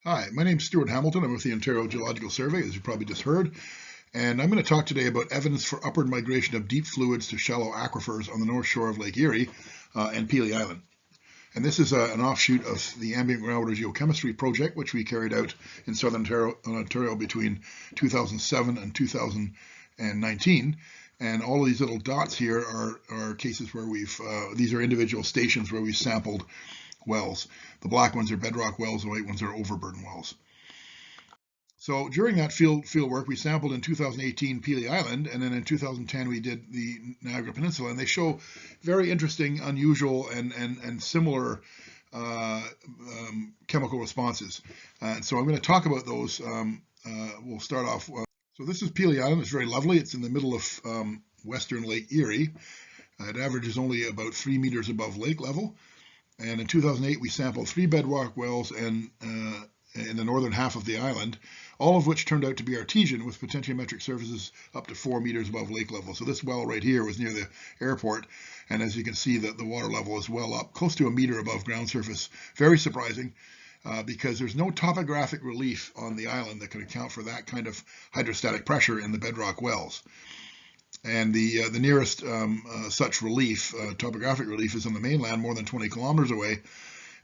Hi, my name's Stuart Hamilton. I'm with the Ontario Geological Survey, as you probably just heard, and I'm going to talk today about evidence for upward migration of deep fluids to shallow aquifers on the north shore of Lake Erie and Peele Island. And this is an offshoot of the Ambient Groundwater Geochemistry project, which we carried out in southern Ontario between 2007 and 2019. And all of these little dots here are cases where these are individual stations where we've sampled wells. The black ones are bedrock wells, the white ones are overburden wells. So during that field work, we sampled in 2018 Peele Island, and then in 2010 we did the Niagara Peninsula, and they show very interesting, unusual, and similar chemical responses. And so I'm going to talk about those. We'll start off. So this is Peele Island. It's very lovely. It's in the middle of western Lake Erie. It averages only about 3 meters above lake level. And in 2008, we sampled 3 bedrock wells and in the northern half of the island, all of which turned out to be artesian with potentiometric surfaces up to 4 meters above lake level. So this well right here was near the airport, and as you can see, the water level is well up, close to a meter above ground surface. Very surprising, because there's no topographic relief on the island that can account for that kind of hydrostatic pressure in the bedrock wells. And the nearest such relief, topographic relief, is on the mainland, more than 20 kilometers away.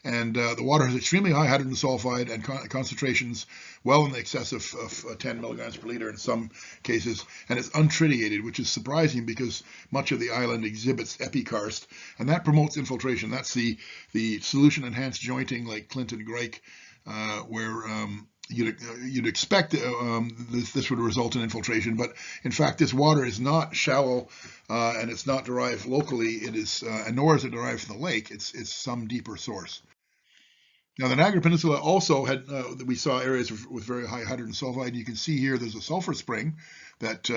And the water has extremely high hydrogen sulfide and concentrations well in excess of 10 milligrams per liter in some cases. And it's untritiated, which is surprising because much of the island exhibits epikarst, and that promotes infiltration. That's the solution enhanced jointing like Clinton Grike, where you'd expect this would result in infiltration, but in fact this water is not shallow and it's not derived locally. It is, and nor is it derived from the lake. It's some deeper source. Now the Niagara Peninsula also had we saw areas with very high hydrogen sulfide. You can see here there's a sulfur spring that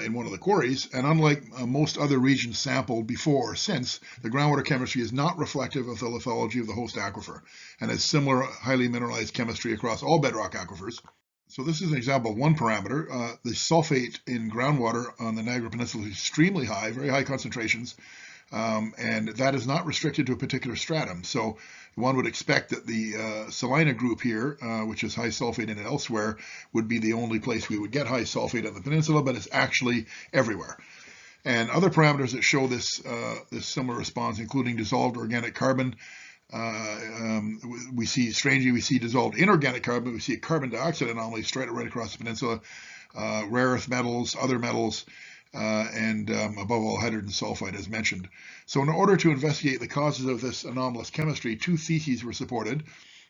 in one of the quarries, and unlike most other regions sampled before or since, the groundwater chemistry is not reflective of the lithology of the host aquifer and has similar highly mineralized chemistry across all bedrock aquifers. So this is an example of one parameter. The sulfate in groundwater on the Niagara Peninsula is extremely high, very high concentrations, and that is not restricted to a particular stratum. So one would expect that the salina group here, which is high sulfate in it elsewhere, would be the only place we would get high sulfate on the peninsula, but it's actually everywhere. And other parameters that show this similar response, including dissolved organic carbon. We see dissolved inorganic carbon. We see a carbon dioxide anomaly right across the peninsula, rare earth metals, other metals, and above all, hydrogen sulfide, as mentioned. So in order to investigate the causes of this anomalous chemistry, 2 theses were supported.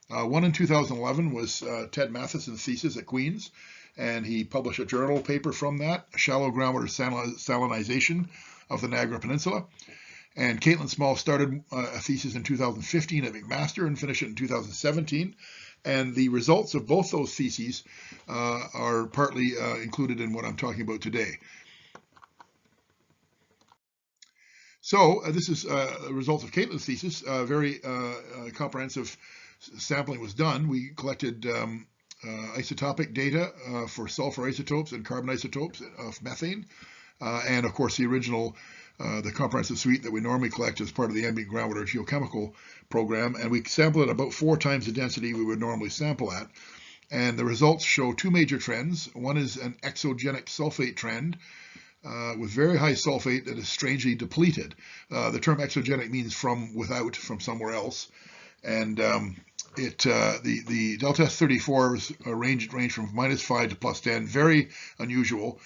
One in 2011 was Ted Matheson's thesis at Queens, and he published a journal paper from that, Shallow Groundwater Salinization of the Niagara Peninsula. And Caitlin Smal started a thesis in 2015 at McMaster and finished it in 2017. And the results of both those theses are partly included in what I'm talking about today. So this is a result of Caitlin's thesis. Very comprehensive sampling was done. We collected isotopic data for sulfur isotopes and carbon isotopes of methane, and of course the original, the comprehensive suite that we normally collect as part of the Ambient Groundwater Geochemical program, and we sample at about 4 times the density we would normally sample at. And the results show 2 major trends. One is an exogenic sulfate trend, with very high sulfate that is strangely depleted. The term exogenic means from without, from somewhere else. And the delta S34 range from -5 to +10, very unusual.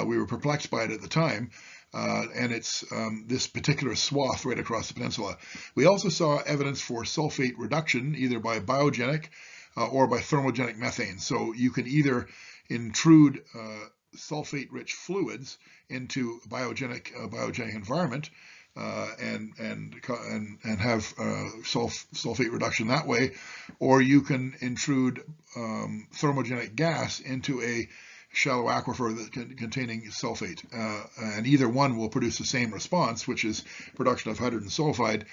We were perplexed by it at the time. And it's this particular swath right across the peninsula. We also saw evidence for sulfate reduction, either by biogenic or by thermogenic methane. So you can either intrude sulfate-rich fluids into a biogenic environment and have sulfate reduction that way, or you can intrude thermogenic gas into a shallow aquifer containing sulfate, and either one will produce the same response, which is production of hydrogen sulfide.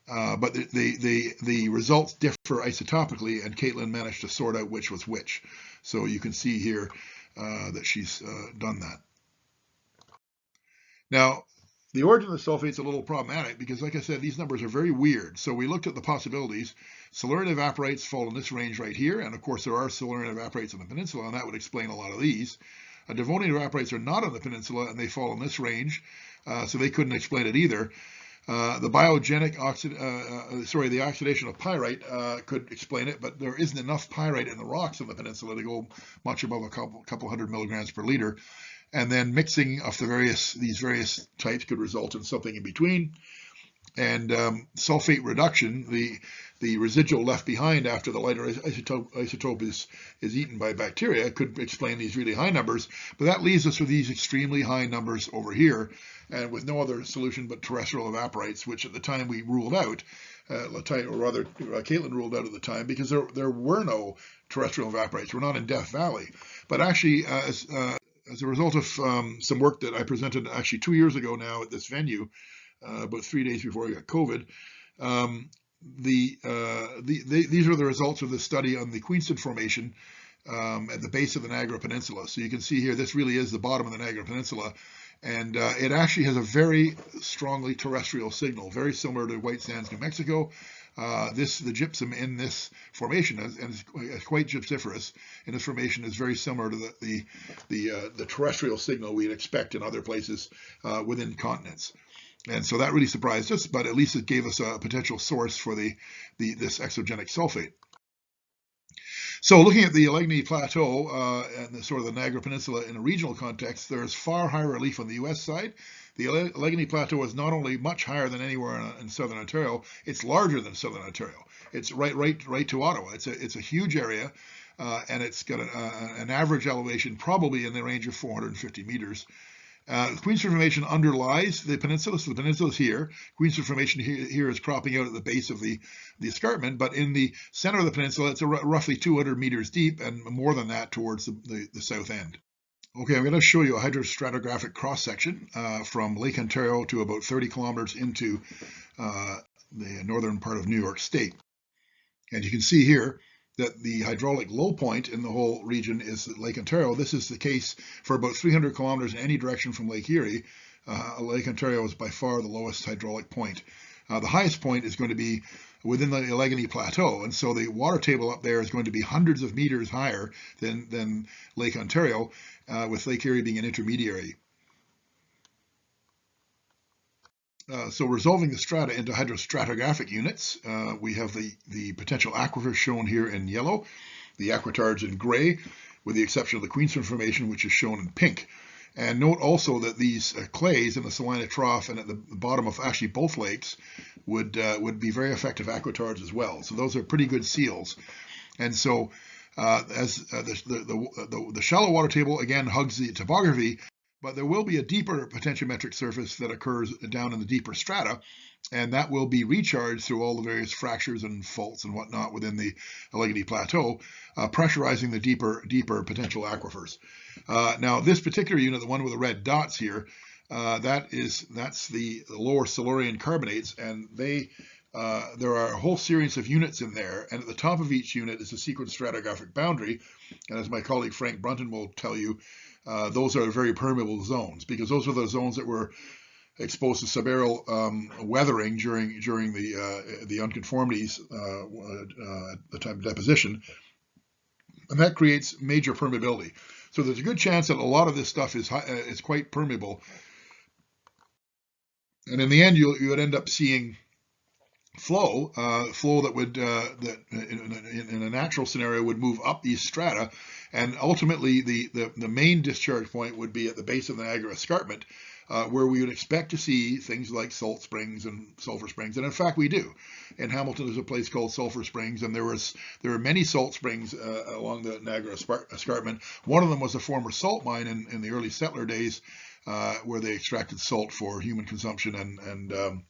But the results differ isotopically, and Caitlin managed to sort out which was which. So you can see here that she's done that. Now, The origin of the sulfate's a little problematic because, like I said, these numbers are very weird. So we looked at the possibilities. Silurian evaporites fall in this range right here, and of course there are Silurian evaporites on the peninsula, and that would explain a lot of these. Devonian evaporites are not on the peninsula, and they fall in this range, so they couldn't explain it either. The the oxidation of pyrite could explain it, but there isn't enough pyrite in the rocks on the peninsula to go much above a couple hundred milligrams per liter. And then mixing of these various types could result in something in between. And sulfate reduction, the residual left behind after the lighter isotope is eaten by bacteria, could explain these really high numbers. But that leaves us with these extremely high numbers over here, and with no other solution but terrestrial evaporites, which at the time we ruled out, Caitlin ruled out at the time, because there were no terrestrial evaporites. We're not in Death Valley. But actually, as a result of some work that I presented actually 2 years ago now at this venue, about 3 days before I got COVID, these are the results of this study on the Queenston Formation at the base of the Niagara Peninsula. So you can see here, this really is the bottom of the Niagara Peninsula, and it actually has a very strongly terrestrial signal, very similar to White Sands, New Mexico. The gypsum in this formation is quite gypsiferous in this formation, is very similar to the terrestrial signal we'd expect in other places within continents. And so that really surprised us, but at least it gave us a potential source for this exogenic sulfate. So looking at the Allegheny Plateau and the Niagara Peninsula in a regional context, there is far higher relief on the U.S. side. The Allegheny Plateau is not only much higher than anywhere in southern Ontario, it's larger than southern Ontario. It's right to Ottawa. It's a huge area, and it's got an average elevation probably in the range of 450 meters. The Queenston Formation underlies the peninsula, so the peninsula is here. Queenston Formation here is cropping out at the base of the escarpment, but in the center of the peninsula, it's roughly 200 meters deep, and more than that towards the south end. Okay, I'm going to show you a hydrostratigraphic cross-section from Lake Ontario to about 30 kilometers into the northern part of New York State. And you can see here that the hydraulic low point in the whole region is Lake Ontario. This is the case for about 300 kilometers in any direction from Lake Erie. Lake Ontario is by far the lowest hydraulic point. The highest point is going to be within the Allegheny Plateau, and so the water table up there is going to be hundreds of meters higher than Lake Ontario, with Lake Erie being an intermediary. So resolving the strata into hydrostratigraphic units, we have the potential aquifers shown here in yellow, the aquithards in gray, with the exception of the Queenston Formation, which is shown in pink. And note also that these clays in the Salina Trough and at the bottom of actually both lakes would be very effective aquithards as well. So those are pretty good seals. And so the shallow water table again hugs the topography, but there will be a deeper potentiometric surface that occurs down in the deeper strata, and that will be recharged through all the various fractures and faults and whatnot within the Allegheny Plateau, pressurizing the deeper potential aquifers. Now, this particular unit, the one with the red dots here, that's the lower Silurian carbonates, and there are a whole series of units in there, and at the top of each unit is a sequence stratigraphic boundary, and as my colleague Frank Brunton will tell you, those are very permeable zones, because those are the zones that were exposed to subaerial weathering during the unconformities at the time of deposition, and that creates major permeability. So there's a good chance that a lot of this stuff is quite permeable, and in the end you would end up seeing flow that would that in a natural scenario would move up these strata, and ultimately the main discharge point would be at the base of the Niagara escarpment, where we would expect to see things like salt springs and sulfur springs, and in fact we do. In Hamilton there's a place called Sulphur Springs, and there are many salt springs along the Niagara escarpment. One of them was a former salt mine in the early settler days, where they extracted salt for human consumption and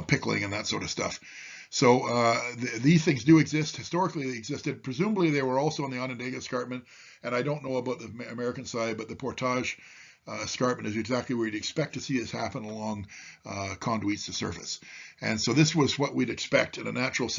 pickling and that sort of stuff. So these things do exist. Historically, they existed. Presumably, they were also on the Onondaga escarpment, and I don't know about the American side, but the Portage escarpment is exactly where you'd expect to see this happen along conduits to surface. And so this was what we'd expect in a natural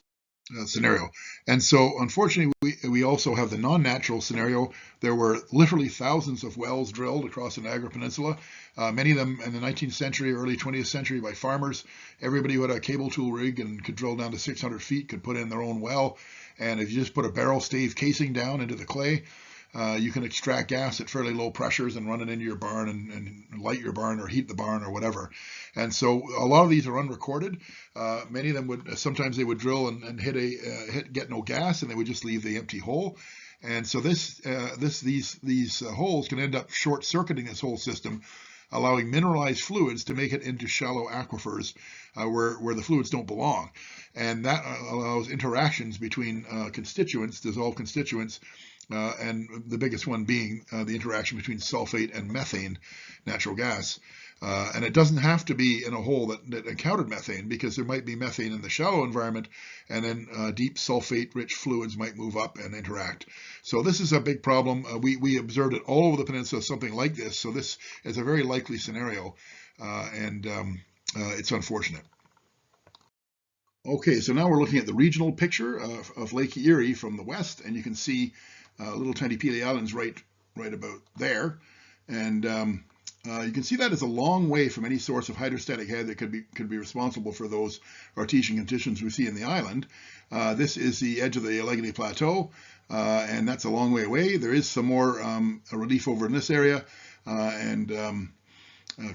scenario. And so, unfortunately, we also have the non-natural scenario. There were literally thousands of wells drilled across the Niagara Peninsula, many of them in the 19th century, early 20th century by farmers. Everybody who had a cable tool rig and could drill down to 600 feet could put in their own well. And if you just put a barrel stave casing down into the clay, you can extract gas at fairly low pressures and run it into your barn and light your barn or heat the barn or whatever. And so a lot of these are unrecorded. Many of them would sometimes they would drill and get no gas, and they would just leave the empty hole. And so these holes can end up short-circuiting this whole system, allowing mineralized fluids to make it into shallow aquifers where the fluids don't belong. And that allows interactions between constituents, dissolved constituents, and the biggest one being the interaction between sulfate and methane, natural gas. And it doesn't have to be in a hole that encountered methane, because there might be methane in the shallow environment, and then deep sulfate-rich fluids might move up and interact. So this is a big problem. We observed it all over the peninsula, something like this. So this is a very likely scenario, and it's unfortunate. Okay, so now we're looking at the regional picture of Lake Erie from the west, and you can see little tiny Peele Islands right about there. And you can see that is a long way from any source of hydrostatic head that could be responsible for those artesian conditions we see in the island. This is the edge of the Allegheny Plateau, and that's a long way away. There is some more relief over in this area, and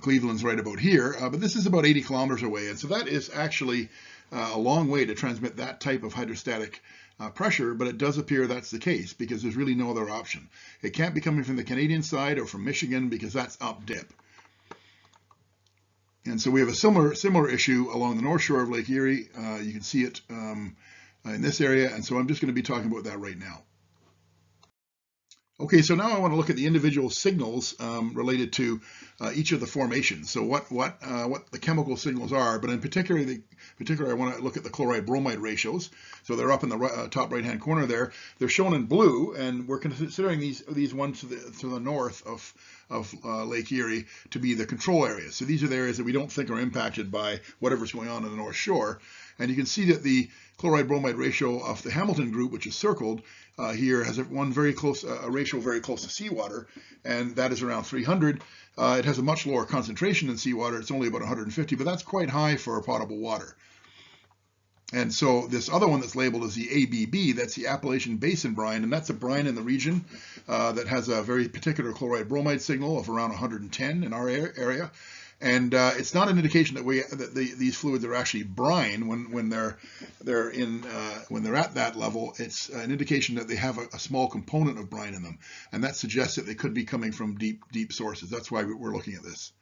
Cleveland's right about here, but this is about 80 kilometers away, and so that is actually a long way to transmit that type of hydrostatic pressure, but it does appear that's the case, because there's really no other option. It can't be coming from the Canadian side or from Michigan, because that's up dip. And so we have a similar issue along the north shore of Lake Erie. You can see it in this area, and so I'm just going to be talking about that right now. Okay, so now I want to look at the individual signals related to each of the formations. So what the chemical signals are, but in particular, I want to look at the chloride-bromide ratios. So they're up in the top right-hand corner there. They're shown in blue, and we're considering these ones to the north of Lake Erie to be the control areas. So these are the areas that we don't think are impacted by whatever's going on the North Shore. And you can see that the chloride-bromide ratio of the Hamilton group, which is circled here, has a ratio very close to seawater, and that is around 300. It has a much lower concentration than seawater. It's only about 150, but that's quite high for potable water. And so this other one that's labeled as the ABB, that's the Appalachian Basin brine, and that's a brine in the region that has a very particular chloride-bromide signal of around 110 in our area. And it's not an indication that these fluids are actually brine when they're at that level. It's an indication that they have a small component of brine in them, and that suggests that they could be coming from deep sources. That's why we're looking at this.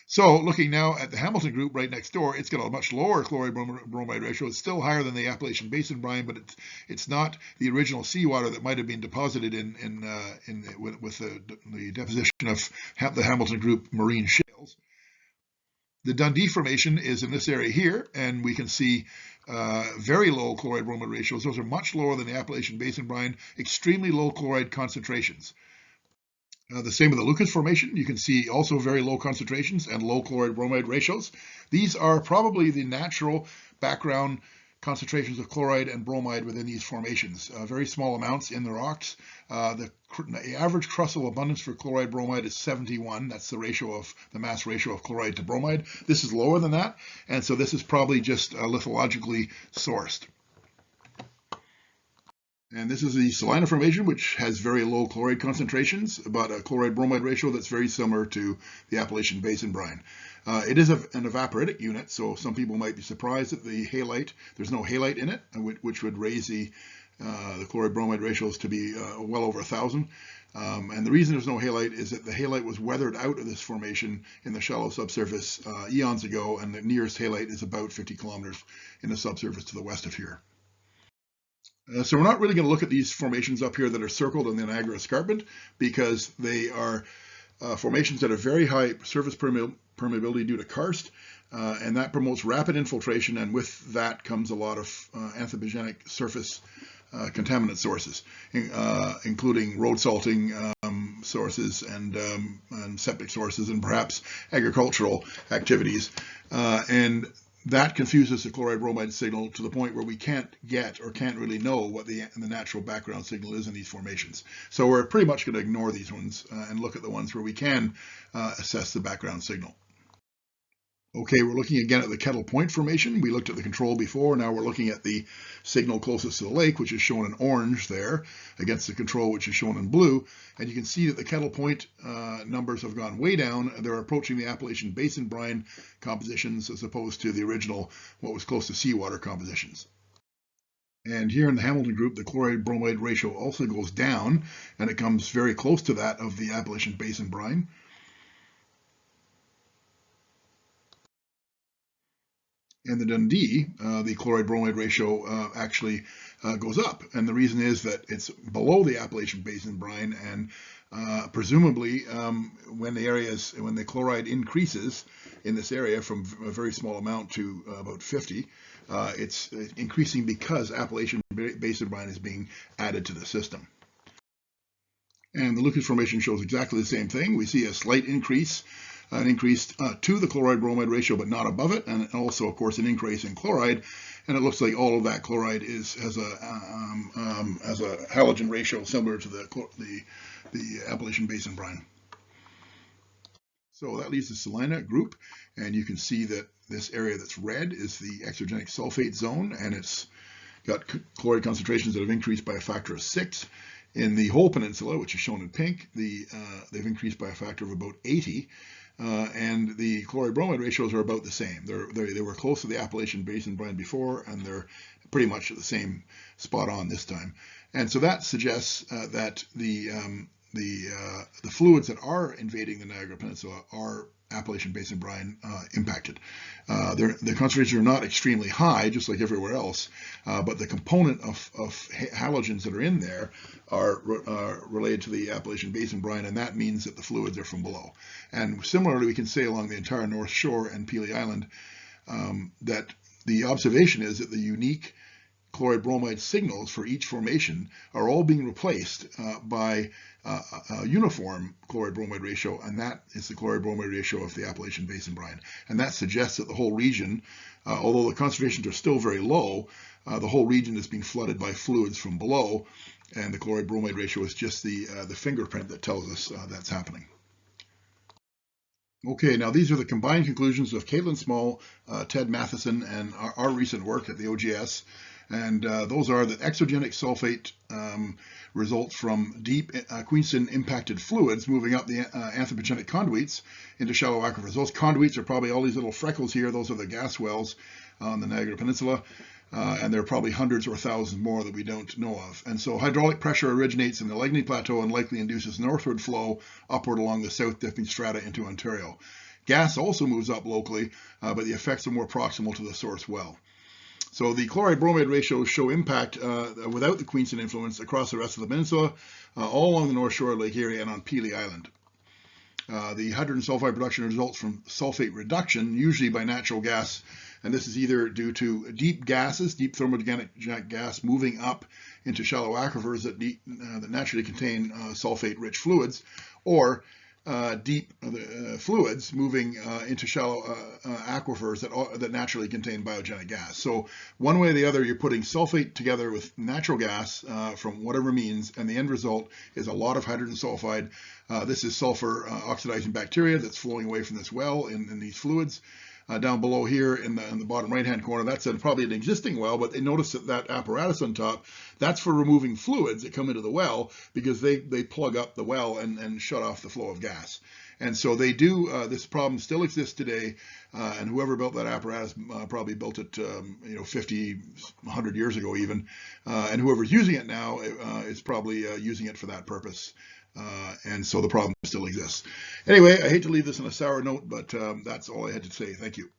So looking now at the Hamilton group right next door, it's got a much lower chloride-bromide ratio. It's still higher than the Appalachian Basin brine, but it's not the original seawater that might have been deposited with the deposition of the Hamilton group marine shales. The Dundee Formation is in this area here, and we can see very low chloride-bromide ratios. Those are much lower than the Appalachian Basin brine, extremely low chloride concentrations. The same with the Lucas Formation. You can see also very low concentrations and low chloride-bromide ratios. These are probably the natural background concentrations of chloride and bromide within these formations. Very small amounts in the rocks. The average crustal abundance for chloride-bromide is 71. That's the mass ratio of chloride to bromide. This is lower than that, and so this is probably just lithologically sourced. And this is the Salina Formation, which has very low chloride concentrations, but a chloride-bromide ratio that's very similar to the Appalachian Basin brine. It is an evaporitic unit, so some people might be surprised at the halite. There's no halite in it, which would raise the chloride-bromide ratios to be well over 1,000. And the reason there's no halite is that the halite was weathered out of this formation in the shallow subsurface eons ago, and the nearest halite is about 50 kilometers in the subsurface to the west of here. So we're not really going to look at these formations up here that are circled in the Niagara Escarpment, because they are formations that have very high surface permeability due to karst, and that promotes rapid infiltration, and with that comes a lot of anthropogenic surface contaminant sources, including road salting sources and septic sources, and perhaps agricultural activities. And that confuses the chloride bromide signal to the point where we can't get or can't really know what the natural background signal is in these formations. So we're pretty much going to ignore these ones and look at the ones where we can assess the background signal. Okay, we're looking again at the Kettle Point formation. We looked at the control before. Now we're looking at the signal closest to the lake, which is shown in orange there, against the control, which is shown in blue. And you can see that the Kettle Point numbers have gone way down. They're approaching the Appalachian Basin brine compositions as opposed to the original, what was close to seawater compositions. And here in the Hamilton group, the chloride bromide ratio also goes down, and it comes very close to that of the Appalachian Basin brine. And the Dundee, the chloride bromide ratio actually goes up. And the reason is that it's below the Appalachian Basin brine, and presumably when the chloride increases in this area from a very small amount to about 50, it's increasing because Appalachian Basin brine is being added to the system. And the Lucas formation shows exactly the same thing. We see a slight increase, to the chloride bromide ratio, but not above it, and also, of course, an increase in chloride. And it looks like all of that chloride has a halogen ratio similar to the Appalachian Basin brine. So that leaves the Salina group, and you can see that this area that's red is the exergenic sulfate zone, and it's got chloride concentrations that have increased by a factor of 6. In the whole peninsula, which is shown in pink, they've increased by a factor of about 80. And the chloride bromide ratios are about the same. They were close to the Appalachian Basin brine before, and they're pretty much at the same spot on this time. And so that suggests that the fluids that are invading the Niagara Peninsula are Appalachian Basin brine impacted. The concentrations are not extremely high, just like everywhere else, but the component of halogens that are in there are related to the Appalachian Basin brine, and that means that the fluids are from below. And similarly, we can say along the entire North Shore and Peele Island that the observation is that the unique chloride bromide signals for each formation are all being replaced by a uniform chloride bromide ratio, and that is the chloride bromide ratio of the Appalachian Basin brine. And that suggests that the whole region, although the concentrations are still very low, the whole region is being flooded by fluids from below, and the chloride bromide ratio is just the fingerprint that tells us that's happening. Okay, now these are the combined conclusions of Caitlin Smal, Ted Matheson, and our recent work at the OGS. And those are that exogenic sulfate results from deep Queenston impacted fluids moving up the anthropogenic conduits into shallow aquifers. Those conduits are probably all these little freckles here. Those are the gas wells on the Niagara Peninsula. And there are probably hundreds or thousands more that we don't know of. And so hydraulic pressure originates in the Allegheny Plateau and likely induces northward flow upward along the south dipping strata into Ontario. Gas also moves up locally, but the effects are more proximal to the source well. So the chloride bromide ratios show impact without the Queenston influence across the rest of the peninsula, all along the north shore of Lake Erie and on Peele Island. The hydrogen sulfide production results from sulfate reduction, usually by natural gas, and this is either due to deep gases, deep thermogenic gas moving up into shallow aquifers that naturally contain sulfate-rich fluids, or deep fluids moving into shallow aquifers that naturally contain biogenic gas. So one way or the other, you're putting sulfate together with natural gas from whatever means, and the end result is a lot of hydrogen sulfide. This is sulfur oxidizing bacteria that's flowing away from this well in these fluids. Down below here in the bottom right-hand corner, that's probably an existing well, but they notice that apparatus on top, that's for removing fluids that come into the well, because they plug up the well and shut off the flow of gas. And so they do, this problem still exists today, and whoever built that apparatus probably built it 50, 100 years ago even, and whoever's using it now is probably using it for that purpose. And so the problem still exists. Anyway, I hate to leave this on a sour note, but that's all I had to say. Thank you.